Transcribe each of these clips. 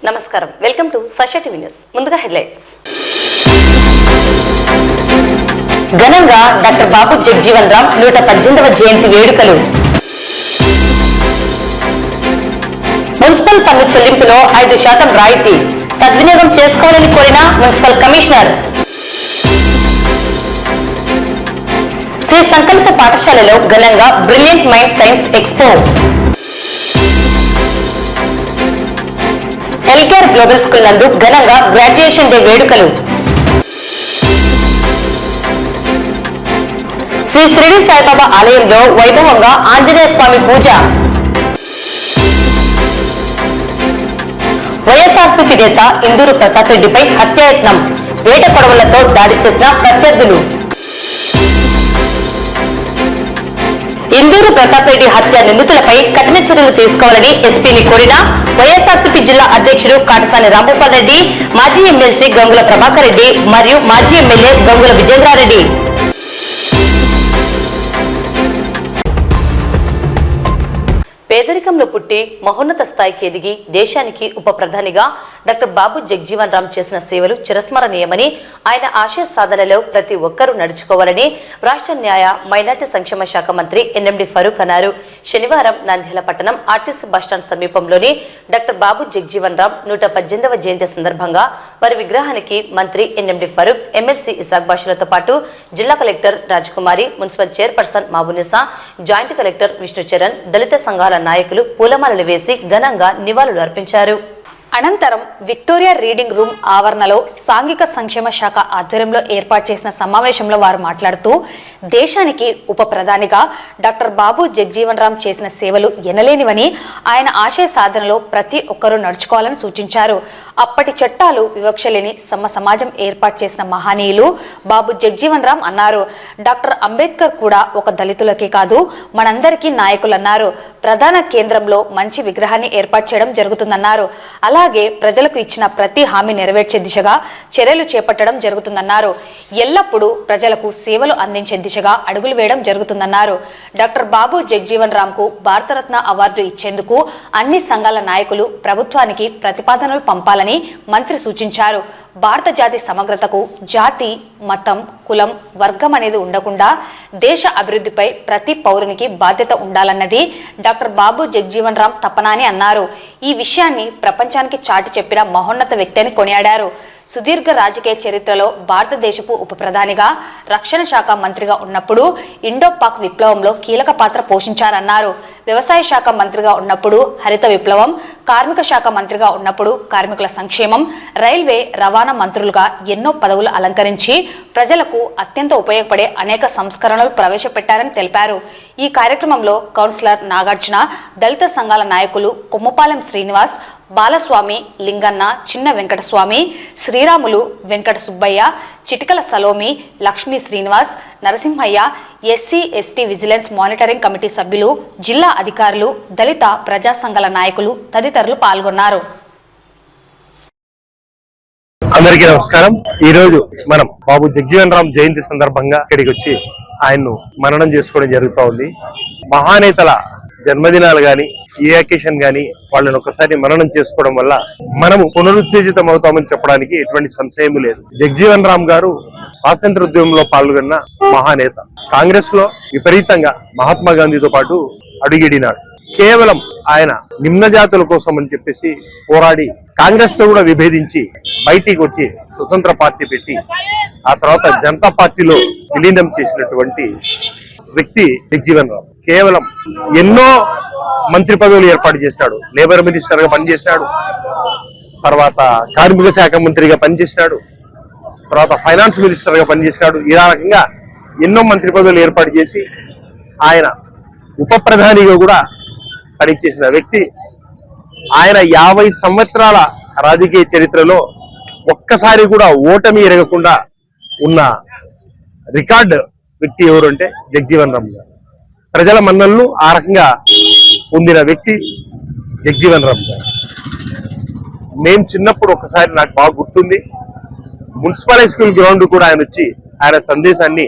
నమస్కారం, welcome to సష TV news. ముందుగా headlines. ఘనంగా డాక్టర్ బాబు జగ్జీవన్ రామ్ 118వ జయంతి వేడుకలు. మున్సిపల్ పన్ను చెల్లింపులో 5% రాయితీ సద్వినియోగం చేసుకోవాలని కోరిన మున్సిపల్ కమిషనర్. శ్రీ సంకల్ప పాఠశాలలో ఘనంగా brilliant mind science expo. LKR global school నందు ఘనంగా గ్రాడ్యుయేషన్ డే వేడుకలు. శ్రీ షిరిడి సాయిబాబా ఆలయంలో వైభవంగా ఆంజనేయ స్వామి పూజ. వైఎస్ఆర్సీపీ నేత ఇందూరు ప్రతాప్ రెడ్డిపై హత్యాయత్నం, వేట కొడవలతో దాడి చేసిన ప్రత్యర్థులు. ఇందూరు ప్రతాప్ రెడ్డి హత్య నిందితులపై కఠిన చర్యలు తీసుకోవాలని ఎస్పీని కోరిన వైఎస్ఆర్సీపీ జిల్లా అధ్యక్షుడు కాటసాని రాంభూపాల్ రెడ్డి, మాజీ ఎమ్మెల్సీ గంగుల ప్రభాకర్ రెడ్డి మరియు మాజీ ఎమ్మెల్యే గంగుల విజేంద్రారెడ్డి. పేదరికంలో పుట్టి మహోన్నత స్థాయికి ఎదిగి దేశానికి ఉప ప్రధానిగా డాక్టర్ బాబు జగ్జీవన్ రామ్ చేసిన సేవలు చిరస్మరణీయమని, ఆయన ఆశయ సాధనలో ప్రతి ఒక్కరూ నడుచుకోవాలని రాష్ట్ర న్యాయ మైనార్టీ సంక్షేమ శాఖ మంత్రి ఎన్ఎండి ఫరూక్ అన్నారు. శనివారం నంద్యాల పట్టణం ఆర్టీసీ బస్టాండ్ సమీపంలోని డాక్టర్ బాబు జగ్జీవన్ రామ్ 118వ జయంతి సందర్భంగా వారి విగ్రహానికి మంత్రి ఎన్ఎండి ఫరూక్, ఎమ్మెల్సీ ఇసాక్ బాషులతో పాటు జిల్లా collector Rajakumari, municipal chairperson Mabunisa, joint collector Vishnu Charan, దళిత సంఘాల నాయకులు పూలమాలలు వేసి ఘనంగా నివాళులు అర్పించారు. అనంతరం విక్టోరియా రీడింగ్ రూమ్ ఆవరణలో సాంఘిక సంక్షేమ శాఖ ఆధ్వర్యంలో ఏర్పాటు చేసిన సమావేశంలో వారు మాట్లాడుతూ, దేశానికి ఉప ప్రధానిగా డాక్టర్ బాబు జగ్జీవన్ రామ్ చేసిన సేవలు ఎనలేనివని, ఆయన ఆశయ సాధనలో ప్రతి ఒక్కరూ నడుచుకోవాలని సూచించారు. అప్పటి చట్టాలు వివక్ష లేని సమాజం ఏర్పాటు చేసిన మహనీయులు బాబు జగ్జీవన్ రామ్ అన్నారు. డాక్టర్ అంబేద్కర్ కూడా ఒక దళితులకే కాదు మనందరికీ నాయకులన్నారు. ప్రధాన కేంద్రంలో మంచి విగ్రహాన్ని ఏర్పాటు చేయడం జరుగుతుందన్నారు. అలాగే ప్రజలకు ఇచ్చిన ప్రతి హామీ నెరవేర్చే దిశగా చర్యలు చేపట్టడం జరుగుతుందన్నారు. ఎల్లప్పుడూ ప్రజలకు సేవలు అందించే దిశగా అడుగులు వేయడం జరుగుతుందన్నారు. డాక్టర్ బాబు జగ్జీవన్ రామ్ కు భారతరత్న అవార్డు ఇచ్చేందుకు అన్ని సంఘాల నాయకులు ప్రభుత్వానికి ప్రతిపాదనలు పంపాలని మంత్రి సూచించారు. భారత జాతి సమగ్రతకు జాతి, మతం, కులం, వర్గం అనేది ఉండకుండా దేశ అభివృద్ధిపై ప్రతి పౌరునికి బాధ్యత ఉండాలన్నది డాక్టర్ బాబు జగ్జీవన్ రామ్ తపన అని అన్నారు. ఈ విషయాన్ని ప్రపంచానికి చాటి చెప్పిన మహోన్నత వ్యక్తి అని కొనియాడారు. సుదీర్ఘ రాజకీయ చరిత్రలో భారతదేశపు ఉప ప్రధానిగా, రక్షణ శాఖ మంత్రిగా ఉన్నప్పుడు ఇండో పాక్ విప్లవంలో కీలక పాత్ర పోషించారన్నారు. వ్యవసాయ శాఖ మంత్రిగా ఉన్నప్పుడు హరిత విప్లవం, కార్మిక శాఖ మంత్రిగా ఉన్నప్పుడు కార్మికుల సంక్షేమం, రైల్వే, రవాణా మంత్రులుగా ఎన్నో పదవులు అలంకరించి ప్రజలకు అత్యంత ఉపయోగపడే అనేక సంస్కరణలు ప్రవేశపెట్టారని తెలిపారు. ఈ కార్యక్రమంలో కౌన్సిలర్ నాగార్జున, దళిత సంఘాల నాయకులు కొమ్మపాలెం Srinivas, Balaswamy, Linganna, Chinna Venkataswamy, Sriramulu, Venkata Subbaiah, Chitikala Salomi, Lakshmi Srinivas, Narasimhaiah, SC ST vigilance monitoring committee సభ్యులు, జిల్లా అధికారులు, దళిత ప్రజా సంఘాల నాయకులు తదితరులు పాల్గొన్నారు. అందరికీ నమస్కారం. ఈ రోజు మనం బాబు జగ్జీవన్ రామ్ జయంతి సందర్భంగా ఇక్కడికి వచ్చి ఆయన్ను మననం చేసుకోవడం జరుగుతూ ఉంది. మహానేతల జన్మదినాలు గాని, ఏ అకేషన్ గాని వాళ్ళని ఒకసారి మననం చేసుకోవడం వల్ల మనము పునరుత్తేజితం అవుతామని చెప్పడానికి ఎటువంటి సంశయం లేదు. జగ్జీవన్ రామ్ గారు స్వాతంత్ర ఉద్యమంలో పాల్గొన్న మహానేత. కాంగ్రెస్ లో విపరీతంగా మహాత్మా గాంధీతో పాటు అడుగిడినాడు. కేవలం ఆయన నిమ్న జాతుల కోసం అని చెప్పేసి పోరాడి కాంగ్రెస్ తో కూడా విభేదించి బయటికి వచ్చి స్వతంత్ర పార్టీ పెట్టి ఆ తర్వాత జనతా పార్టీలో విలీనం చేసినటువంటి వ్యక్తి జగ్జీవన్ రామ్. కేవలం ఎన్నో మంత్రి పదవులు ఏర్పాటు చేసినాడు. లేబర్ మినిస్టర్ గా పనిచేసినాడు, తర్వాత కార్మిక శాఖ మంత్రిగా పనిచేసినాడు, తర్వాత ఫైనాన్స్ మినిస్టర్ గా పనిచేసినాడు. ఈ రకంగా ఎన్నో మంత్రి పదవులు ఏర్పాటు చేసి ఆయన ఉప ప్రధానిగా కూడా పనిచేసిన వ్యక్తి. ఆయన 50 సంవత్సరాల రాజకీయ చరిత్రలో ఒక్కసారి కూడా ఓటమి ఎరగకుండా ఉన్న రికార్డ్ వ్యక్తి ఎవరు అంటే జగ్జీవన్ రామ్ గారు. ప్రజల మన్ననలు ఆ రకంగా పొందిన వ్యక్తి జగ్జీవన్ రామ్ గారు. మేము చిన్నప్పుడు ఒకసారి నాకు బాగా గుర్తుంది, మున్సిపల్ హై స్కూల్ గ్రౌండ్ కూడా ఆయన వచ్చి ఆయన సందేశాన్ని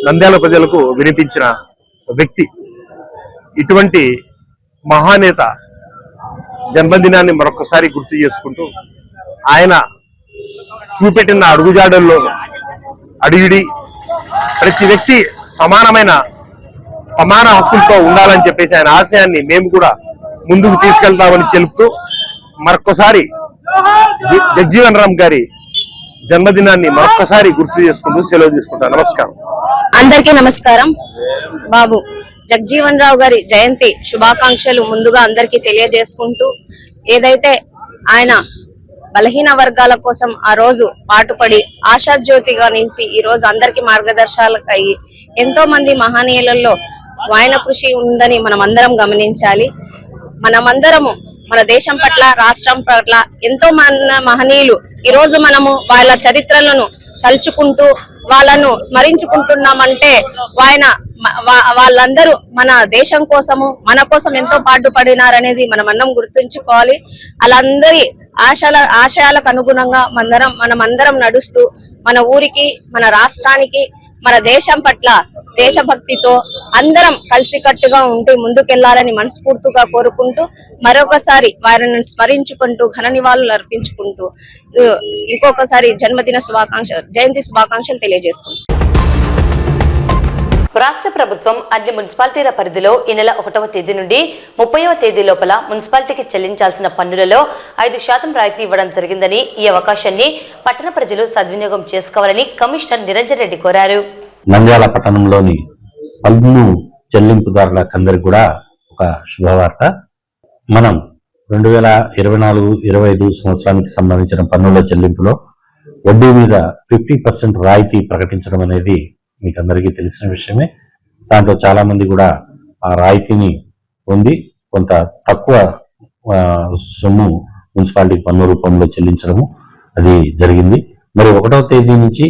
నంద్యాల ప్రజలకు వినిపించిన వ్యక్తి. ఇటువంటి మహానేత జన్మదినాన్ని మరొకసారి గుర్తు చేసుకుంటూ ఆయన చూపెట్టిన అడుగుజాడల్లో అడిగిడి ప్రతి వ్యక్తి సమాన హక్కులతో ఉండాలని చెప్పేసి ఆయన ఆశయాన్ని మేము కూడా ముందుకు తీసుకెళ్తామని తెలుపుతూ మరొకసారి జగ్జీవన్ రామ్ గారి జన్మదినాన్ని మరొకసారి గుర్తు చేసుకుంటూ సెలవు తీసుకుంటాను. నమస్కారం. అందరికీ నమస్కారం. బాబు జగ్జీవన్ రావు గారి జయంతి శుభాకాంక్షలు ముందుగా అందరికీ తెలియజేసుకుంటూ, ఏదైతే ఆయన బలహీన వర్గాల కోసం ఆ రోజు పాటుపడి ఆశాజ్యోతిగా నిలిచి ఈ రోజు అందరికి మార్గదర్శకాలు అయ్యి ఎంతో మంది మహనీయులలో ఆయన కృషి ఉందని మనం అందరం గమనించాలి. మనమందరము మన దేశం పట్ల, రాష్ట్రం పట్ల ఎంతో మహనీయులు ఈ రోజు మనము వాళ్ళ చరిత్రలను తలుచుకుంటూ వాళ్ళను స్మరించుకుంటున్నామంటే వాళ్ళందరూ మన దేశం కోసము మన కోసం ఎంతో పాటుపడినారనేది మనమందరం గుర్తుంచుకోవాలి. వాళ్ళందరి ఆశయాలకు అనుగుణంగా మనమందరం నడుస్తూ మన ఊరికి, మన రాష్ట్రానికి, మన దేశం పట్ల దేశభక్తితో అందరం కలిసికట్టుగా ఉంటూ ముందుకెళ్లాలని మనస్ఫూర్తిగా కోరుకుంటూ మరొకసారి వారిని స్మరించుకుంటూ ఘన నివాళులు అర్పించుకుంటూ ఇంకొకసారి జయంతి శుభాకాంక్షలు తెలియజేసుకుంటాం. రాష్ట్ర ప్రభుత్వం అన్ని మున్సిపాలిటీల పరిధిలో ఈ నెల 1వ తేదీ నుండి 30వ తేదీ లోపల మున్సిపాలిటీకి చెల్లించాల్సిన పన్నులలో 5% రాయితీ ఇవ్వడం జరిగిందని, ఈ అవకాశాన్ని పట్టణ ప్రజలు సద్వినియోగం చేసుకోవాలని కమిషనర్ నిరంజన్ రెడ్డి కోరారు. నంద్యాల పట్టణంలోని పన్ను చెల్లింపుదారులకందరికి కూడా ఒక శుభవార్త. మనం 2024-25 సంవత్సరానికి సంబంధించిన పన్నుల చెల్లింపులో వడ్డీ మీద 50% రాయితీ ప్రకటించడం అనేది మీకు అందరికీ తెలిసిన విషయమే. దాంట్లో చాలా మంది కూడా ఆ రాయితీని పొంది కొంత తక్కువ సొమ్ము మున్సిపాలిటీ పన్ను రూపంలో చెల్లించడము అది జరిగింది. మరి 1వ తేదీ నుంచి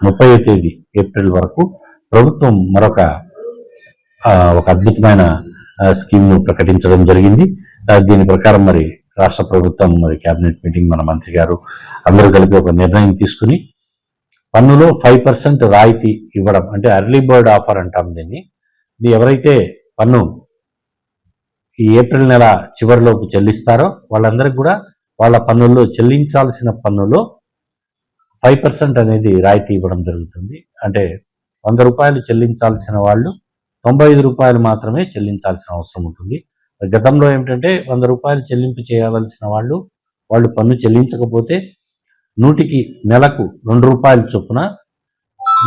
30వ తేదీ ఏప్రిల్ వరకు ప్రభుత్వం మరొక అద్భుతమైన స్కీమ్ ను ప్రకటించడం జరిగింది. దీని ప్రకారం మరి రాష్ట్ర ప్రభుత్వం మరి కేబినెట్ మీటింగ్ మన మంత్రి గారు అందరూ కలిపి ఒక నిర్ణయం తీసుకుని పన్నులో 5% రాయితీ ఇవ్వడం, అంటే అర్లీ బర్డ్ ఆఫర్ అంటాం దీన్ని. ఇది ఎవరైతే పన్ను ఈ ఏప్రిల్ నెల చివరిలోపు చెల్లిస్తారో వాళ్ళందరికీ కూడా వాళ్ళ పన్నుల్లో చెల్లించాల్సిన పన్నులో 5% అనేది రాయితీ ఇవ్వడం జరుగుతుంది. అంటే 100 రూపాయలు చెల్లించాల్సిన వాళ్ళు 95 రూపాయలు మాత్రమే చెల్లించాల్సిన అవసరం ఉంటుంది. గతంలో ఏమిటంటే 100 రూపాయలు చెల్లింపు చేయవలసిన వాళ్ళు పన్ను చెల్లించకపోతే నెలకు 2 రూపాయల చొప్పున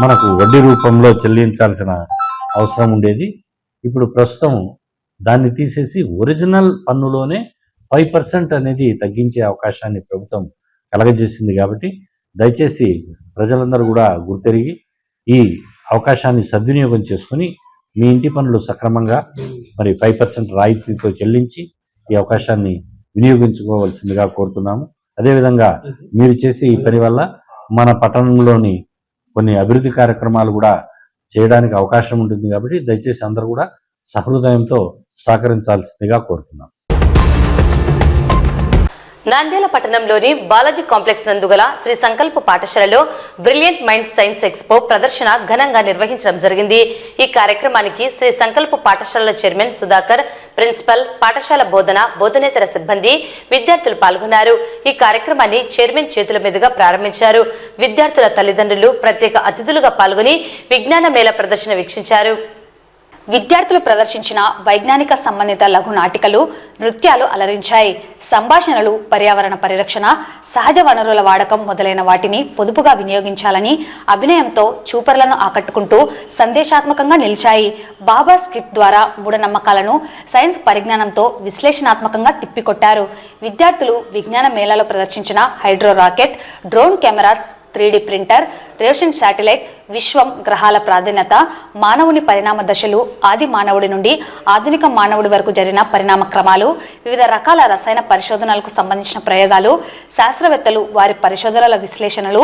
మనకు వడ్డీ రూపంలో చెల్లించాల్సిన అవసరం ఉండేది. ఇప్పుడు ప్రస్తుతం దాన్ని తీసేసి ఒరిజినల్ పన్నులోనే 5% అనేది తగ్గించే అవకాశాన్ని ప్రభుత్వం కలగజేసింది. కాబట్టి దయచేసి ప్రజలందరూ కూడా గుర్తెరిగి ఈ అవకాశాన్ని సద్వినియోగం చేసుకుని మీ ఇంటి పనులు సక్రమంగా మరి 5% రాయితీతో చెల్లించి ఈ అవకాశాన్ని వినియోగించుకోవాల్సిందిగా కోరుతున్నాము. అదేవిధంగా మీరు చేసే ఈ పని వల్ల మన పట్టణంలోని కొన్ని అభివృద్ధి కార్యక్రమాలు కూడా చేయడానికి అవకాశం ఉంటుంది. కాబట్టి దయచేసి అందరూ కూడా సహృదయంతో సహకరించాల్సిందిగా కోరుతున్నాం. నంద్యాల పట్టణంలోని బాలాజీ కాంప్లెక్స్ నందుగల శ్రీ సంకల్ప పాఠశాలలో బ్రిలియంట్ మైండ్ సైన్స్ ఎక్స్పో ప్రదర్శన ఘనంగా నిర్వహించడం జరిగింది. ఈ కార్యక్రమానికి శ్రీ సంకల్ప పాఠశాలల చైర్మన్ సుధాకర్, ప్రిన్సిపల్, పాఠశాల బోధనేతర సిబ్బంది, విద్యార్థులు పాల్గొన్నారు. ఈ కార్యక్రమాన్ని చైర్మన్ చేతుల మీదుగా ప్రారంభించారు. విద్యార్థుల తల్లిదండ్రులు ప్రత్యేక అతిథులుగా పాల్గొని విజ్ఞాన మేళ ప్రదర్శన వీక్షించారు. విద్యార్థులు ప్రదర్శించిన వైజ్ఞానిక సంబంధిత లఘు నాటికలు, నృత్యాలు అలరించాయి. సంభాషణలు, పర్యావరణ పరిరక్షణ, సహజ వనరుల వాడకం మొదలైన వాటిని పొదుపుగా వినియోగించాలని అభినయంతో చూపరులను ఆకట్టుకుంటూ సందేశాత్మకంగా నిలిచాయి. బాబా స్క్రిప్ట్ ద్వారా మూఢనమ్మకాలను సైన్స్ పరిజ్ఞానంతో విశ్లేషణాత్మకంగా తిప్పికొట్టారు. విద్యార్థులు విజ్ఞాన మేళాలో ప్రదర్శించిన hydro rocket, drone cameras, 3D printer, ration satellite, విశ్వం, గ్రహాల ప్రాధాన్యత, మానవుని పరిణామ దశలు, ఆది మానవుడి నుండి ఆధునిక మానవుడి వరకు జరిగిన పరిణామ క్రమాలు, వివిధ రకాల రసాయన పరిశోధనలకు సంబంధించిన ప్రయోగాలు, శాస్త్రవేత్తలు వారి పరిశోధనల విశ్లేషణలు,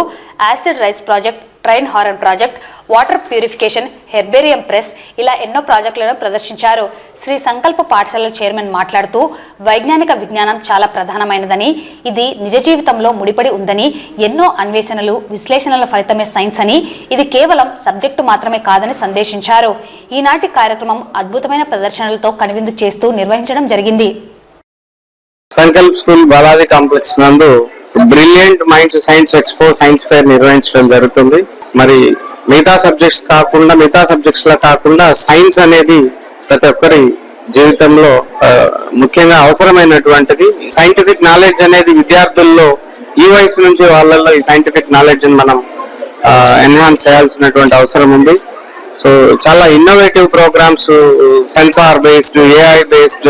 acid rice project, train horn project, water purification, herbarium press, ఇలా ఎన్నో ప్రాజెక్టులను ప్రదర్శించారు. శ్రీ సంకల్ప పాఠశాలల చైర్మన్ మాట్లాడుతూ వైజ్ఞానిక విజ్ఞానం చాలా ప్రధానమైనదని, ఇది నిజ జీవితంలో ముడిపడి ఉందని, ఎన్నో అన్వేషణలు, విశ్లేషణల ఫలితమే సైన్స్ అని, ఇది కేవలం సబ్జెక్టు మాత్రమే కాదని సందేశించారు. ఈనాటి కార్యక్రమం అద్భుతమైన ప్రదర్శనలతో కనువిందు చేస్తూ నిర్వహించడం జరిగింది. సంకల్ప్ స్కూల్ బాలాజీ కాంప్లెక్స్ నందు brilliant minds science expo science fair నిర్వహించడం జరుగుతుంది. మరి మిగతా సబ్జెక్ట్స్ లో కాకుండా సైన్స్ అనేది ప్రతి ఒక్కరి జీవితంలో ముఖ్యంగా అవసరమైనటువంటిది. సైంటిఫిక్ నాలెడ్జ్ అనేది విద్యార్థుల్లో ఈ వయసు నుంచి వాళ్ళల్లో ఈ సైంటిఫిక్ నాలెడ్జ్ మనం ఎన్హాన్స్ చేయాల్సినటువంటి అవసరం ఉంది. సో చాలా innovative programmes, sensor based, AI based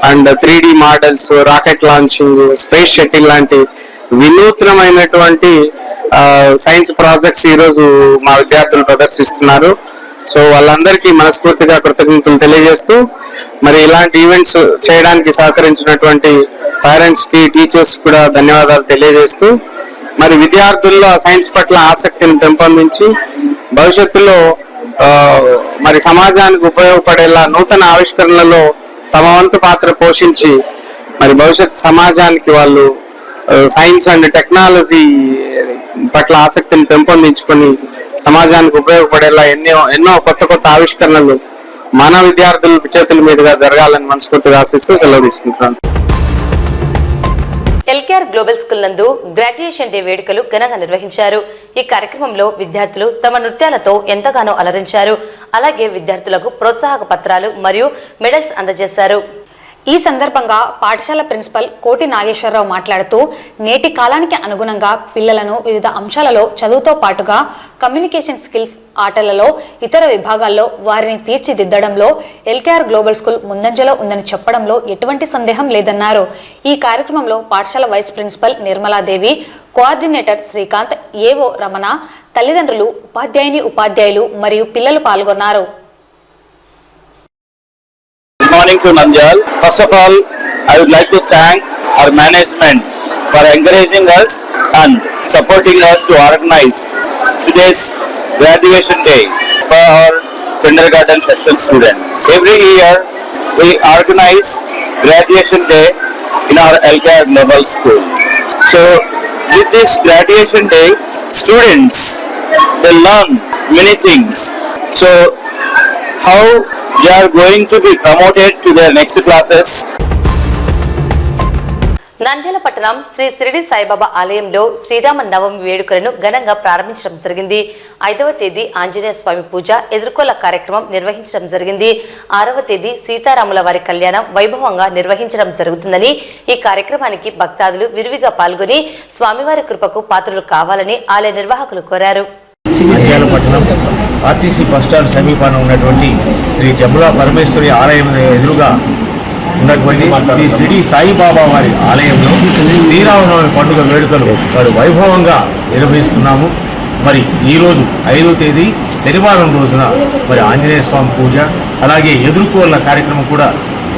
and 3D models, rocket launching, space shuttle లాంటి వినూత్నమైనటువంటి సైన్స్ ప్రాజెక్ట్స్ ఈ రోజు మా విద్యార్థులు ప్రదర్శిస్తున్నారు. సో వాళ్ళందరికీ మనస్ఫూర్తిగా కృతజ్ఞతలు తెలియజేస్తూ, మరి ఇలాంటి ఈవెంట్స్ చేయడానికి సహకరించినటువంటి పేరెంట్స్ కి, టీచర్స్ కూడా ధన్యవాదాలు తెలియజేస్తూ, మరి విద్యార్థుల్లో సైన్స్ పట్ల ఆసక్తిని పెంపొందించి భవిష్యత్తులో మరి సమాజానికి ఉపయోగపడేలా నూతన ఆవిష్కరణలలో తమ వంతు పాత్ర పోషించి మరి భవిష్యత్ సమాజానికి వాళ్ళు సైన్స్ అండ్ టెక్నాలజీ పట్ల ఆసక్తిని పెంపొందించుకొని సమాజానికి ఉపయోగపడేలా ఎన్నో కొత్త ఆవిష్కరణలు మన విద్యార్థుల చేతుల మీదుగా జరగాలని మనస్ఫూర్తిగా ఆశిస్తూ సెలవు తీసుకుంటున్నాను. ఎల్కేఆర్ గ్లోబల్ స్కూల్ నందు గ్రాడ్యుయేషన్ డే వేడుకలు ఘనంగా నిర్వహించారు. ఈ కార్యక్రమంలో విద్యార్థులు తమ నృత్యాలతో ఎంతగానో అలరించారు. అలాగే విద్యార్థులకు ప్రోత్సాహక పత్రాలు మరియు మెడల్స్ అందజేశారు. ఈ సందర్భంగా పాఠశాల ప్రిన్సిపల్ కోటి నాగేశ్వరరావు మాట్లాడుతూ, నేటి కాలానికి అనుగుణంగా పిల్లలను వివిధ అంశాలలో చదువుతో పాటుగా కమ్యూనికేషన్ స్కిల్స్, ఆటలలో, ఇతర విభాగాల్లో వారిని తీర్చిదిద్దడంలో ఎల్కేఆర్ గ్లోబల్ స్కూల్ ముందంజలో ఉందని చెప్పడంలో ఎటువంటి సందేహం లేదన్నారు. ఈ కార్యక్రమంలో పాఠశాల vice principal Nirmaladevi, coordinator Srikanth, AO Ramana, తల్లిదండ్రులు, ఉపాధ్యాయులు మరియు పిల్లలు పాల్గొన్నారు. Good morning to Nandyal. First of all, I would like to thank our management for encouraging us and supporting us to organize today's graduation day for our kindergarten section students. Every year we organize graduation day in our LKR Global School. So with this graduation day, students they learn many things. So how they are going to be promoted to their next classes. Nandyal పట్టణం శ్రీ షిరిడి సాయిబాబా ఆలయంలో శ్రీరామ నవమి వేడుకలను ఘనంగా ప్రారంభించడం జరిగింది. 5వ తేదీ ఆంజనేయ స్వామి పూజ, ఎదుర్కోల కార్యక్రమం నిర్వహించడం జరిగింది. 6వ తేదీ సీతారాముల వారి కళ్యాణం వైభవంగా నిర్వహించడం జరుగుతుందని, ఈ కార్యక్రమానికి భక్తాదులు విరివిగా పాల్గొని స్వామివారి కృపకు పాత్రలు కావాలని ఆలయ నిర్వాహకులు కోరారు. నంద్యాల పట్టణం ఆర్టీసీ బస్టాండ్ సమీపాన ఉన్నటువంటి శ్రీ జములా పరమేశ్వరి ఆలయం ఎదురుగా ఉన్నటువంటి శ్రీ షిరిడి సాయిబాబా వారి ఆలయంలో శ్రీరామనవమి పండుగ వేడుకలు వారు వైభవంగా నిర్వహిస్తున్నాము. మరి ఈరోజు 5వ తేదీ శనివారం రోజున మరి ఆంజనేయ స్వామి పూజ, అలాగే ఎదుర్కోళ్ళ కార్యక్రమం కూడా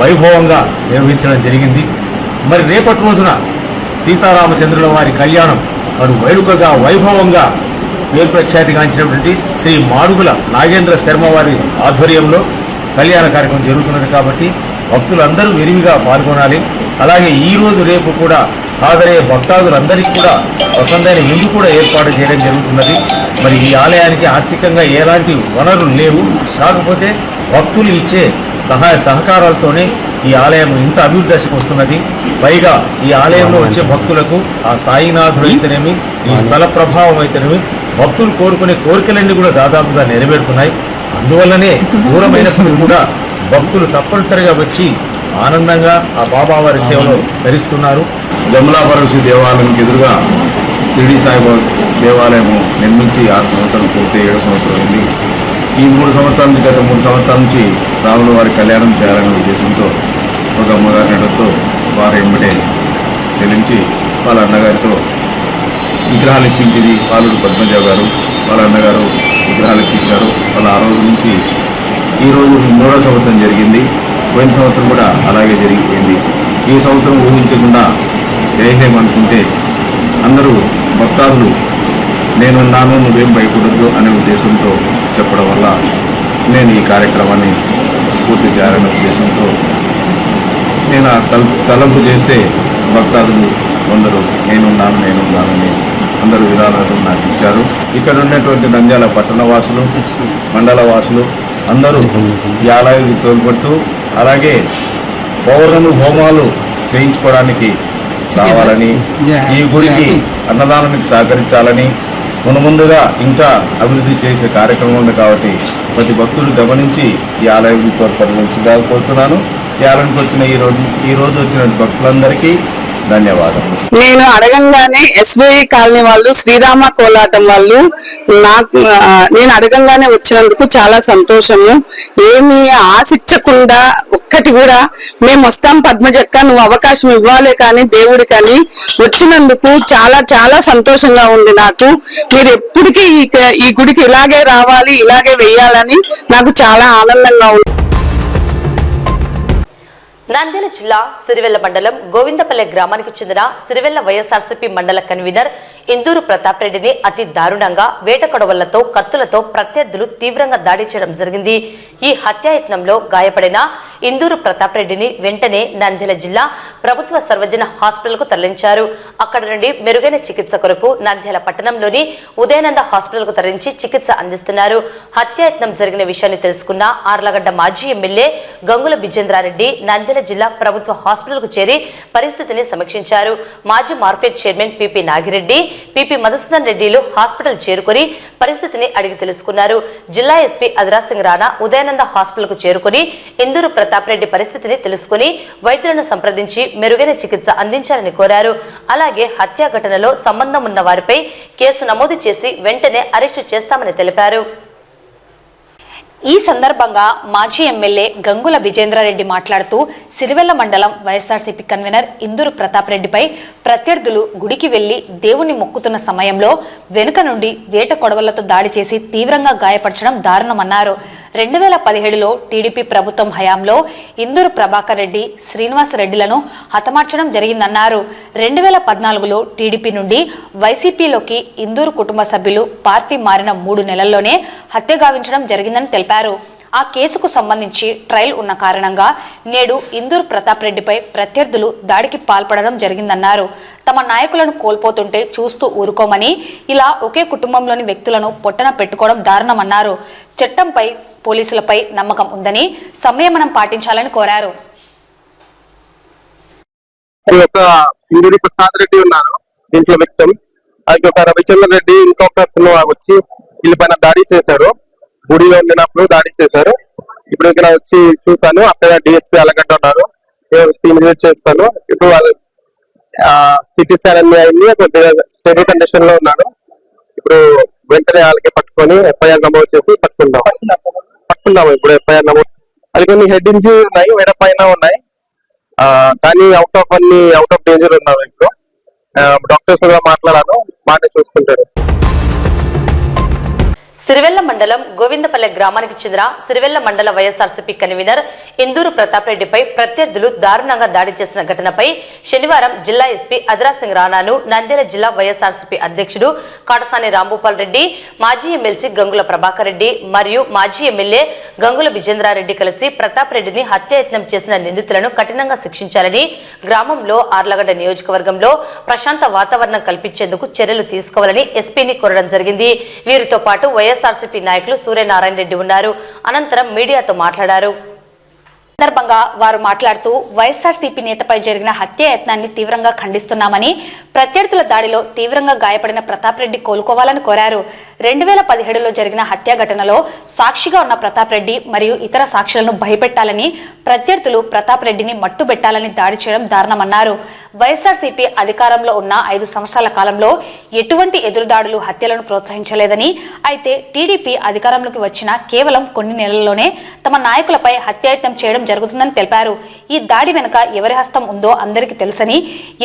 వైభవంగా నిర్వహించడం జరిగింది. మరి రేపటి రోజున సీతారామచంద్రుల వారి కళ్యాణం వారు వేడుకగా వైభవంగా పేరు ప్రఖ్యాతిగాంచినటువంటి శ్రీ మాడుగుల నాగేంద్ర శర్మ వారి ఆధ్వర్యంలో కళ్యాణ కార్యక్రమం జరుగుతున్నది కాబట్టి భక్తులందరూ విరివిగా పాల్గొనాలి. అలాగే ఈ రోజు రేపు కూడా హాజరయ్యే భక్తాదులందరికీ కూడా వసంతైన విందు కూడా ఏర్పాటు చేయడం జరుగుతున్నది. మరి ఈ ఆలయానికి ఆర్థికంగా ఎలాంటి వనరులు లేవు, కాకపోతే భక్తులు ఇచ్చే సహాయ సహకారాలతోనే ఈ ఆలయం ఇంత అభివృద్ధి దశకు వస్తున్నది. పైగా ఈ ఆలయంలో వచ్చే భక్తులకు ఆ సాయినాథుడు అయితేనేమి, ఈ స్థల ప్రభావం అయితేనేమి, భక్తులు కోరుకునే కోరికలన్నీ కూడా దాదాపుగా నెరవేరుతున్నాయి. అందువల్లనే దూరమైనప్పుడు కూడా భక్తులు తప్పనిసరిగా వచ్చి ఆనందంగా ఆ బాబావారి సేవలో ధరిస్తున్నారు. జములా పరమేశ్వరి దేవాలయంకి ఎదురుగా షిరిడి సాయిబాబా దేవాలయం నిర్మించి 6 సంవత్సరాలు పూర్తి 7వ సంవత్సరం అయింది. ఈ 3 సంవత్సరాల నుంచి గత 3 సంవత్సరాల నుంచి రాముల వారి కళ్యాణం చేయాలనే ఉద్దేశంతో ఒక అమ్మగారి నడతో వారి ఎంబడే చెల్లించి వాళ్ళ అన్నగారితో విగ్రహాలు ఎక్కించింది. పాలుడు పద్మజ గారు వాళ్ళ అన్నగారు విగ్రహాలు ఎక్కించారు. వాళ్ళ ఆ రోజు నుంచి ఈరోజు 3వ సంవత్సరం జరిగింది. పోయిన సంవత్సరం కూడా అలాగే జరిగిపోయింది. ఈ సంవత్సరం ఊహించకుండా చేయలేమనుకుంటే అందరూ భక్తాదులు నేనున్నాను, నువ్వేం భయపడద్దు అనే ఉద్దేశంతో చెప్పడం వల్ల నేను ఈ కార్యక్రమాన్ని పూర్తి చేయాలనే ఉద్దేశంతో నేను తలంపు చేస్తే భక్తాదులు కొందరు నేనున్నానని అందరూ విధానాలు నాకు ఇచ్చారు. ఇక్కడ ఉన్నటువంటి నంద్యాల పట్టణ వాసులు, మండల వాసులు అందరూ ఈ ఆలయానికి తోడ్పడుతూ, అలాగే పౌర్ణమి హోమాలు చేయించుకోవడానికి రావాలని, ఈ గుడికి అన్నదానానికి సహకరించాలని, ముందుగా ఇంకా అభివృద్ధి చేసే కార్యక్రమం ఉంది కాబట్టి ప్రతి భక్తులు గమనించి ఈ ఆలయం తోడ్పడాల్సిందిగా కోరుతున్నాను. ఈ ఆలయానికి వచ్చిన ఈ రోజు వచ్చిన భక్తులందరికీ ధన్యవాదాలు. నేను అడగంగానే ఎస్బీఐ కాలనీ వాళ్ళు, శ్రీరామ కోలాటం వాళ్ళు నేను అడగంగానే వచ్చినందుకు చాలా సంతోషము. ఏమీ ఆశించకుండా ఒక్కటి కూడా మేము వస్తాం పద్మజక్క, నువ్వు అవకాశం ఇవ్వాలే కానీ దేవుడి కానీ వచ్చినందుకు చాలా చాలా సంతోషంగా ఉంది నాకు. మీరు ఎప్పటికీ ఈ గుడికి ఇలాగే రావాలి, ఇలాగే వెయ్యాలని నాకు చాలా ఆనందంగా ఉంది. నంద్యాల జిల్లా సిరివెల్ల మండలం గోవిందపల్లె గ్రామానికి చెందిన సిరివెల్ల వైఎస్ఆర్సీపీ మండల కన్వీనర్ ఇందూరు ప్రతాప్ రెడ్డిని అతి దారుణంగా వేటకొడవలతో కత్తులతో ప్రత్యర్థులు తీవ్రంగా దాడి చేయడం జరిగింది. ఈ హత్యాయత్నంలో గాయపడిన ఇందూరు ప్రతాప్ రెడ్డిని వెంటనే నంద్యాల జిల్లా ప్రభుత్వ సర్వజన హాస్పిటల్ కు తరలించారు. అక్కడ నుండి మెరుగైన చికిత్స కొరకు నంద్యాల పట్టణంలోని ఉదయానంద హాస్పిటల్ కు తరలించి చికిత్స అందిస్తున్నారు. హత్యాయత్నం జరిగిన విషయాన్ని తెలుసుకున్న ఆర్లగడ్డ మాజీ ఎమ్మెల్యే గంగుల బిజేంద్రారెడ్డి నంద్యాల జిల్లా ప్రభుత్వ హాస్పిటల్ కు చేరి పరిస్థితిని సమీక్షించారు. మాజీ market chairman PP Nagireddy, PP Madhusudan రెడ్డిలు హాస్పిటల్ చేరుకుని పరిస్థితిని అడిగి తెలుసుకున్నారు. జిల్లా ఎస్పీ అదరాసింగ్ రాణా ఉదయానంద హాస్పిటల్ కు చేరుకుని ఇందూరు ప్రతాప్ రెడ్డి పరిస్థితిని తెలుసుకుని వైద్యులను సంప్రదించి మెరుగైన చికిత్స అందించాలని కోరారు. అలాగే హత్యా ఘటనలో సంబంధం ఉన్న వారిపై కేసు నమోదు చేసి వెంటనే అరెస్టు చేస్తామని తెలిపారు. ఈ సందర్భంగా మాజీ ఎమ్మెల్యే గంగుల బిజేంద్రారెడ్డి మాట్లాడుతూ సిరివెల్ల మండలం వైఎస్ఆర్సీపీ కన్వీనర్ ఇందూరు ప్రతాప్ రెడ్డిపై ప్రత్యర్థులు గుడికి వెళ్లి దేవుణ్ణి మొక్కుతున్న సమయంలో వెనుక నుండి వేట కొడవలతో దాడి చేసి తీవ్రంగా గాయపరచడం దారుణమన్నారు. 2017లో టీడీపీ ప్రభుత్వం హయాంలో ఇందూరు ప్రభాకర్ రెడ్డి, శ్రీనివాస్ రెడ్డిలను హతమార్చడం జరిగిందన్నారు. 2014లో టీడీపీ నుండి వైసీపీలోకి ఇందూరు కుటుంబ సభ్యులు పార్టీ మారిన 3 నెలల్లోనే హత్య గావించడం జరిగిందని తెలిపారు. ఆ కేసుకు సంబంధించి ట్రయల్ ఉన్న కారణంగా నేడు ఇందూరు ప్రతాప్ రెడ్డిపై ప్రత్యర్థులు దాడికి పాల్పడడం జరిగిందన్నారు. తమ నాయకులను కోల్పోతుంటే చూస్తూ ఊరుకోమని, ఇలా ఒకే కుటుంబంలోని వ్యక్తులను పొట్టన పెట్టుకోవడం దారుణమన్నారు. చట్టంపై, పోలీసులపై నమ్మకం ఉందని సంయమనం పాటించాలని కోరారు. ఇందూరు ప్రసాద్ రెడ్డి ఉన్నారు దీంట్లో వ్యక్తం, అది ఒక రవిచంద్ర రెడ్డి ఇంకొక వచ్చి వీళ్ళపైన దాడి చేశారు. గుడిలో ఉండినప్పుడు దాడి చేశారు. ఇప్పుడు ఇక్కడ వచ్చి చూసాను, అక్కడ డిఎస్పీ అలగడ్డ ఉన్నారు, ఇన్వెస్ట్ చేస్తాను. ఇప్పుడు వాళ్ళు సిటీ స్కాన్ అన్ని అయింది, స్టేబుల్ కండిషన్ లో ఉన్నాడు. ఇప్పుడు వెంటనే వాళ్ళకి పట్టుకొని ఎఫ్ఐఆర్ నమోదు చేసి పట్టుకున్నాము. ఇప్పుడు ఎఫ్ఐఆర్ నమోదు, అది కొన్ని హెడ్ ఇంజరీ ఉన్నాయి, వేరే పైన ఉన్నాయి, కానీ అవుట్ ఆఫ్ డేంజర్ ఉన్నారు. ఇప్పుడు డాక్టర్స్ కూడా మాట్లాడాను, బాగానే చూసుకుంటారు. సిరివెల్ల మండలం గోవిందపల్లె గ్రామానికి చెందిన సిరివెల్ల మండల వైఎస్ఆర్సీపీ కన్వీనర్ ఇందూరు ప్రతాప్ రెడ్డిపై ప్రత్యర్థులు దారుణంగా దాడి చేసిన ఘటనపై శనివారం జిల్లా ఎస్పీ అదరాసింగ్ రాణాను నంద్యాల జిల్లా వైఎస్ఆర్సీపీ అధ్యక్షుడు కాటసాని రాంభూపాల్ రెడ్డి, మాజీ ఎమ్మెల్సీ గంగుల ప్రభాకర్ రెడ్డి మరియు మాజీ ఎమ్మెల్యే గంగుల బిజేంద్రారెడ్డి కలిసి ప్రతాప్ రెడ్డిని హత్యాయత్నం చేసిన నిందితులను కఠినంగా శిక్షించాలని, గ్రామంలో ఆర్లగడ్డ నియోజకవర్గంలో ప్రశాంత వాతావరణం కల్పించేందుకు చర్యలు తీసుకోవాలని ఎస్పీని కోరడం జరిగింది. వీరితో పాటు వైఎస్ఆర్సీపీ నాయకులు సూర్యనారాయణ రెడ్డి ఉన్నారు. అనంతరం మీడియాతో మాట్లాడారు. సందర్భంగా వారు మాట్లాడుతూ వైఎస్ఆర్సీపీ నేతపై జరిగిన హత్యాయత్నాన్ని తీవ్రంగా ఖండిస్తున్నామని, ప్రత్యర్థుల దాడిలో తీవ్రంగా గాయపడిన ప్రతాప్ రెడ్డి కోలుకోవాలని కోరారు. 2017లో జరిగిన హత్య ఘటనలో సాక్షిగా ఉన్న ప్రతాప్ రెడ్డి మరియు ఇతర సాక్షులను భయపెట్టాలని, ప్రత్యర్థులు ప్రతాప్ రెడ్డిని మట్టుబెట్టాలని దాడి చేయడం దారుణమన్నారు. వైఎస్ఆర్సీపీ అధికారంలో ఉన్న 5 సంవత్సరాల కాలంలో ఎటువంటి ఎదురుదాడులు, హత్యలను ప్రోత్సహించలేదని, అయితే టీడీపీ అధికారంలోకి వచ్చిన కేవలం కొన్ని నెలల్లోనే తమ నాయకులపై హత్యాయత్నం చేయడం జరుగుతుందని తెలిపారు. ఈ దాడి వెనుక ఎవరి హస్తం ఉందో అందరికీ తెలుసని,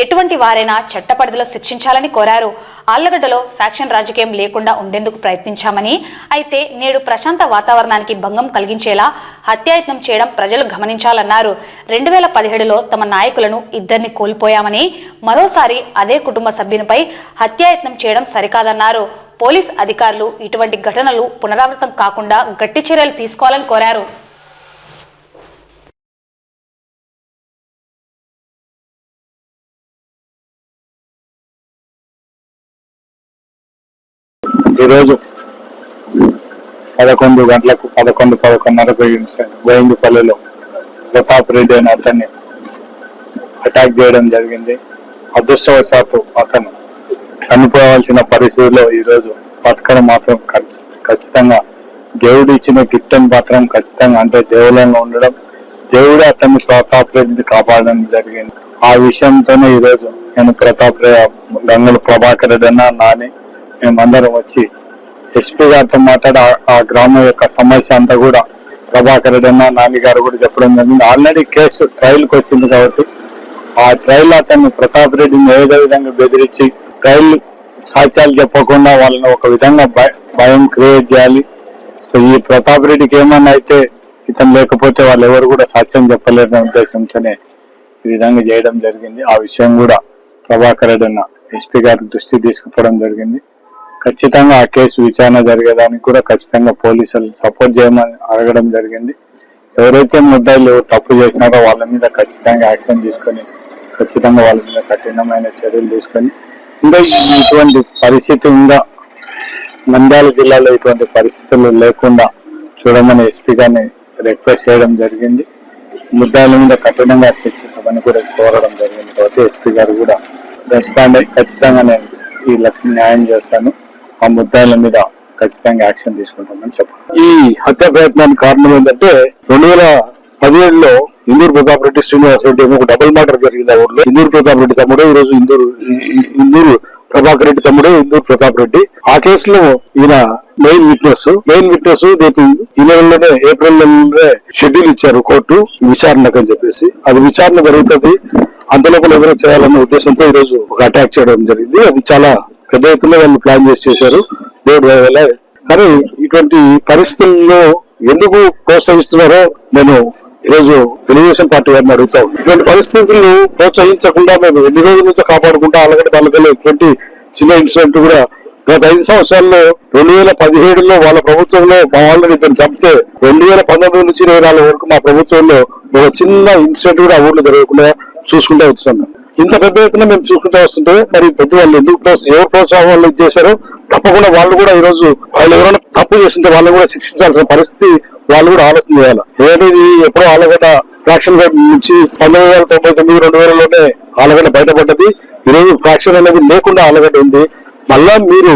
ఎటువంటి వారైనా చట్టపరిధిలో శిక్షించాలని కోరారు. ఆళ్లగడ్డలో ఫ్యాక్షన్ రాజకీయం లేకుండా ఉండేందుకు ప్రయత్నించామని, అయితే నేడు ప్రశాంత వాతావరణానికి భంగం కలిగించేలా హత్యాయత్నం చేయడం ప్రజలు గమనించాలన్నారు. 2017లో తమ నాయకులను 2 కోల్పోయామని, మరోసారి అదే కుటుంబ సభ్యునిపై హత్యాయత్నం చేయడం సరికాదన్నారు. పోలీస్ అధికారులు ఇటువంటి ఘటనలు పునరావృతం కాకుండా గట్టి చర్యలు తీసుకోవాలని కోరారు. ఈరోజు 11 గంటలకు 11:30 గోవిందపల్లిలో ప్రతాప్ రెడ్డి అనే అతన్ని అటాక్ చేయడం జరిగింది. అదృష్టవశాత్తు అతను చనిపోవాల్సిన పరిస్థితుల్లో ఈరోజు బతకడం మాత్రం ఖచ్చితంగా దేవుడు ఇచ్చిన గిఫ్ట్ అని మాత్రం ఖచ్చితంగా, అంటే దేవుళ్ళలో ఉండడం, దేవుడే అతన్ని ప్రతాప్ రెడ్డిని కాపాడడం జరిగింది. ఆ విషయంతోనే ఈరోజు నేను గంగుల ప్రభాకర్ రెడ్డి అన్న నాని మేమందరం వచ్చి ఎస్పీ గారితో మాట్లాడి ఆ గ్రామం యొక్క సమస్య అంతా కూడా ప్రభాకర్ రెడ్డి అన్న నాని గారు కూడా చెప్పడం జరిగింది. ఆల్రెడీ కేసు ట్రయల్కి వచ్చింది కాబట్టి ఆ ట్రయల్ అతన్ని ప్రతాప్ రెడ్డిని ఏదో విధంగా బెదిరించి ట్రయల్ సాక్ష్యాలు చెప్పకుండా వాళ్ళని ఒక విధంగా భయం క్రియేట్ చేయాలి. సో ఈ ప్రతాప్ రెడ్డికి ఏమన్నా అయితే ఇతను లేకపోతే వాళ్ళు ఎవరు కూడా సాక్ష్యం చెప్పలేరనే ఉద్దేశంతోనే ఈ విధంగా చేయడం జరిగింది. ఆ విషయం కూడా ప్రభాకర్ రెడ్డి అన్న ఎస్పీ గారి దృష్టికి తీసుకుపోవడం జరిగింది. ఖచ్చితంగా ఆ కేసు విచారణ జరిగేదానికి కూడా ఖచ్చితంగా పోలీసులు సపోర్ట్ చేయమని అడగడం జరిగింది. ఎవరైతే ముద్దాయిలు తప్పు చేసినారో వాళ్ళ మీద ఖచ్చితంగా యాక్షన్ తీసుకొని ఖచ్చితంగా వాళ్ళ మీద కఠినమైన చర్యలు తీసుకొని ఇంకా ఇటువంటి పరిస్థితి ఇంకా నంద్యాల జిల్లాలో ఇటువంటి పరిస్థితులు లేకుండా చూడమని ఎస్పీ గారిని రిక్వెస్ట్ చేయడం జరిగింది. ముద్దాయిల మీద కఠినంగా చర్చించమని కూడా కోరడం జరిగింది. కాబట్టి ఎస్పీ గారు కూడా రెస్పాండ్ అయ్యి ఖచ్చితంగా నేను వీళ్ళకి న్యాయం చేస్తాను, ఆ ముద్దాయిల మీద ఖచ్చితంగా యాక్షన్ తీసుకుంటామని చెప్పారు. ఈ హత్య ప్రయత్నానికి కారణం ఏంటంటే 2017లో ఇందూరు ప్రతాప్ రెడ్డి శ్రీనివాస్ రెడ్డి ఒక డబుల్ మర్డర్ జరిగింది. ఆ ఊర్లో ఇందూరు ప్రతాప్ రెడ్డి తమ్ముడే ఈరోజు ఇందూరు ప్రభాకర్ రెడ్డి తమ్ముడే ఇందూరు ప్రతాప్ రెడ్డి. ఆ కేసులో ఈయన మెయిన్ విట్నెస్ రేపు ఈ నెలలోనే ఏప్రిల్ నెలలోనే షెడ్యూల్ ఇచ్చారు కోర్టు విచారణకు అని చెప్పేసి. అది విచారణ జరుగుతుంది, అంతలోపల ఎవరో చేయాలన్న ఉద్దేశంతో ఈ రోజు ఒక అటాక్ చేయడం జరిగింది. అది చాలా పెద్ద ఎత్తున వాళ్ళు ప్లాన్ చేశారు దేవుడి వల్ల. కానీ ఇటువంటి పరిస్థితుల్లో ఎందుకు ప్రోత్సహిస్తున్నారో నేను ఈరోజు తెలుగుదేశం పార్టీ వారిని అడుగుతాం. ఇటువంటి పరిస్థితులను ప్రోత్సహించకుండా మేము ఎన్ని రోజుల నుంచి కాపాడుకుంటా ఆలగడ్డ తాలూకాలో ఇటువంటి చిన్న ఇన్సిడెంట్ కూడా గత 5 సంవత్సరాల్లో 2017లో వాళ్ళ ప్రభుత్వంలో మా వాళ్ళని ఇద్దరు చంపితే 2019 నుంచి 2024 వరకు మా ప్రభుత్వంలో ఒక చిన్న ఇన్సిడెంట్ కూడా ఆ ఊర్లో జరగకుండా చూసుకుంటూ వస్తున్నాం. ఇంత పెద్ద ఎత్తున మేము చూసుకుంటూ వస్తుంటే మరి పెద్ద వాళ్ళు ఎందుకు ఎవరు ప్రోత్సాహం వాళ్ళు ఇది చేశారో తప్పకుండా వాళ్ళు కూడా ఈ రోజు వాళ్ళు ఎవరైనా తప్పు చేస్తుంటే వాళ్ళు కూడా శిక్షించాల్సిన పరిస్థితి వాళ్ళు కూడా ఆలోచన చేయాలి. ఏదైతే ఎప్పుడో ఆలగడ్డ ఫ్రాక్షన్ నుంచి 1999 2000లోనే ఆలగడ్డ బయటపడ్డది. ఈరోజు ఫ్రాక్షన్ అనేది లేకుండా ఆలగడ్డ ఉంది. మళ్ళా మీరు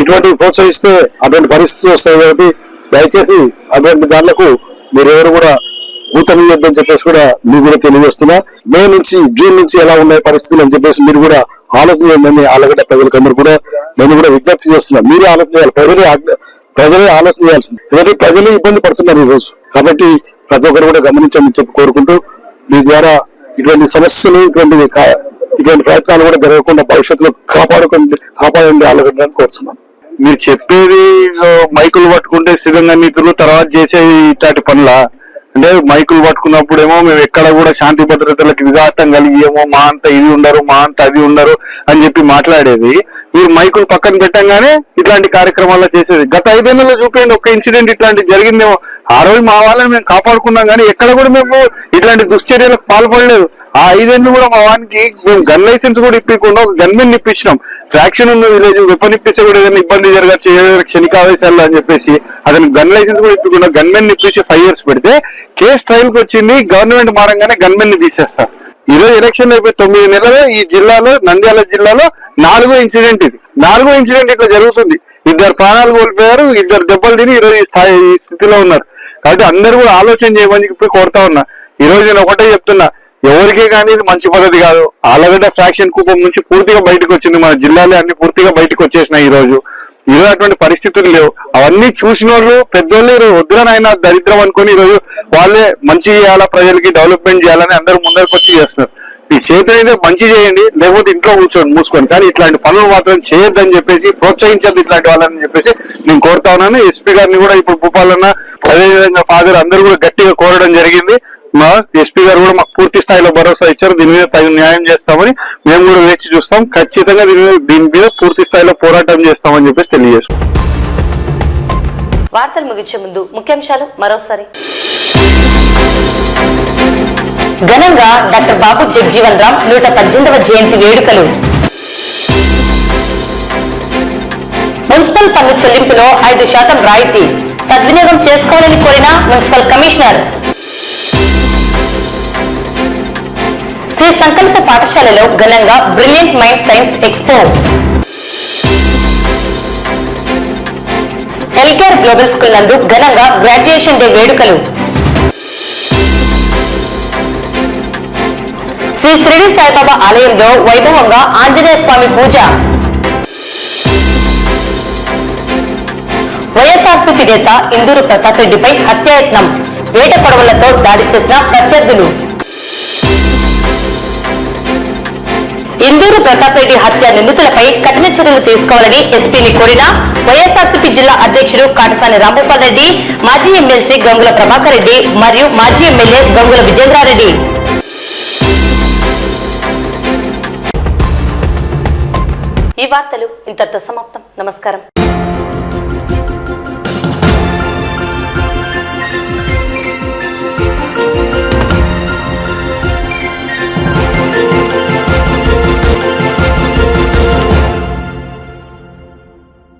ఇటువంటి ప్రోత్సహిస్తే అటువంటి పరిస్థితి వస్తాయి కాబట్టి దయచేసి అటువంటి దానిలకు మీరెవరు కూడా ఊతమీయొద్దని చెప్పేసి కూడా మీకు కూడా తెలియజేస్తున్నా. మే నుంచి జూన్ నుంచి ఎలా ఉన్నాయి పరిస్థితులు అని చెప్పేసి మీరు కూడా ఆలోచన చేయండి. ఆలగడ్డ ప్రజలకందరూ కూడా నేను కూడా విజ్ఞప్తి చేస్తున్నా, మీరే ఆలోచన చేయాలి, ప్రజలే ఆలోచన చేయాల్సింది. ఎందుకంటే ప్రజలే ఇబ్బంది పడుతున్నారు ఈ రోజు. కాబట్టి ప్రతి ఒక్కరు కూడా గమనించమని చెప్పి కోరుకుంటూ మీ ద్వారా ఇటువంటి సమస్యలు ఇటువంటి ప్రయత్నాలు కూడా జరగకుండా భవిష్యత్తులో కాపాడండి ఆలగడ్డని కోరుతున్నాను. మీరు చెప్పేది మైకులు పట్టుకుంటే స్థిరంగా నీతులు తర్వాత చేసే ఇట్లాంటి పనుల అంటే మైకులు పట్టుకున్నప్పుడేమో మేము ఎక్కడ కూడా శాంతి భద్రతలకు విఘాతం కలిగేమో మా అంత ఇది ఉండరు మా అంత అది ఉండరు అని చెప్పి మాట్లాడేది. మీరు మైకులు పక్కన పెట్టంగానే ఇట్లాంటి కార్యక్రమాల్లో చేసేది. గత 5 ఏళ్లలో చూపించండి ఒక్క ఇన్సిడెంట్ ఇట్లాంటి జరిగిందేమో. ఆ రోజు మా వాళ్ళని మేము కాపాడుకున్నాం కానీ ఎక్కడ కూడా మేము ఇట్లాంటి దుశ్చర్యలకు పాల్పడలేదు. ఆ 5 ఏళ్ళు కూడా మా వానికి మేము గన్ లైసెన్స్ కూడా ఇప్పకుండా ఒక గన్మెన్ ఇప్పించినాం. ఫ్రాక్షన్ ఉన్న విలేజ్ వెపన్ ఇప్పిస్తే కూడా ఏదైనా ఇబ్బంది జరగచ్చు క్షణికావేశాల్లో అని చెప్పేసి అతనికి గన్ లైసెన్స్ కూడా ఇప్పకుండా గన్మెన్ ఇప్పించి 5 years పెడితే కేసు ట్రయల్ కి వచ్చింది. గవర్నమెంట్ మారంగానే గన్మెన్ ని తీసేస్తారు. ఈ రోజు ఎలక్షన్ అయిపోయి 9 నెలలు ఈ జిల్లాలో నంద్యాల జిల్లాలో 4వ ఇన్సిడెంట్ ఇది. 4వ ఇన్సిడెంట్ ఇట్లా జరుగుతుంది. 2 ప్రాణాలు కోల్పోయారు, 2 దెబ్బలు తిని ఈ రోజు ఈ స్థితిలో ఉన్నారు. కాబట్టి అందరూ కూడా ఆలోచన చేయమని చెప్పి కోరుతా ఉన్నా. ఈ రోజు నేను ఒకటే చెప్తున్నా, ఎవరికే కానీ ఇది మంచి పద్ధతి కాదు. ఆలగడ్డ ఫ్రాక్షన్ కూపం నుంచి పూర్తిగా బయటకు వచ్చింది. మన జిల్లాలో అన్ని పూర్తిగా బయటకు వచ్చేసినాయి. ఈ రోజు అటువంటి పరిస్థితులు లేవు. అవన్నీ చూసిన వాళ్ళు పెద్దోళ్ళు వద్దురనైనా దరిద్రం అనుకుని ఈ రోజు వాళ్ళే మంచి చేయాలా, ప్రజలకి డెవలప్మెంట్ చేయాలని అందరూ ముందరికి వచ్చి చేస్తున్నారు. మీ చేతి అయితే మంచి చేయండి, లేకపోతే ఇంట్లో కూర్చోండి మూసుకొని. కానీ ఇట్లాంటి పనులు మాత్రం చేయొద్దని చెప్పేసి ప్రోత్సహించద్దు ఇట్లాంటి వాళ్ళని చెప్పేసి నేను కోరుతా ఉన్నాను. ఎస్పీ గారిని కూడా ఇప్పుడు భూపాలన్న అదేవిధంగా ఫాదర్ అందరూ కూడా గట్టిగా కోరడం జరిగింది. మా ఎస్పీ గారు కూడా మాకు పూర్తి స్థాయిలో భరోసా ఇచ్చారు. దీని మీద తగిన న్యాయం చేస్తామని మేము కూడా వేచి చూస్తాం. ఖచ్చితంగా దీని మీద పూర్తి స్థాయిలో పోరాటం చేస్తామని చెప్పేసి తెలియజేస్తాం. వార్తలు ముగించే ముందు ముఖ్యాంశాలు మరోసారి. ఘనంగా డాక్టర్ బాబు జగ్జీవన్ రామ్ 118వ జయంతి వేడుకలు. మున్సిపల్ పన్ను చెల్లింపులో 5% రాయితీ సద్వినియోగం చేసుకోవాలని కోరిన మున్సిపల్ కమిషనర్. శ్రీ సంకల్ప పాఠశాలలో ఘనంగా brilliant mind science expo. LKR global school నందు ఘనంగా గ్రాడ్యుయేషన్ డే వేడుకలు. శ్రీ షిరిడి సాయిబాబా ఆలయంలో వైభవంగా ఆంజనేయ స్వామి పూజ. వైఎస్ఆర్సీపీ నేత ఇందూరు ప్రతాప్ రెడ్డిపై హత్యాయత్నం, వేట కొడవలతో దాడి చేసిన ప్రత్యర్థులు. ఇందూరు ప్రతాప్ రెడ్డి హత్య నిందితులపై కఠిన చర్యలు తీసుకోవాలని ఎస్పీని కోరిన వైఎస్ఆర్సీపీ జిల్లా అధ్యక్షుడు కాటసాని రాంభూపాల్ రెడ్డి, మాజీ ఎమ్మెల్సీ గంగుల ప్రభాకర్ రెడ్డి మరియు మాజీ ఎమ్మెల్యే గంగుల విజేంద్రారెడ్డి. ఈ వార్తలు ఇంతటితో సమాప్తం. నమస్కారం.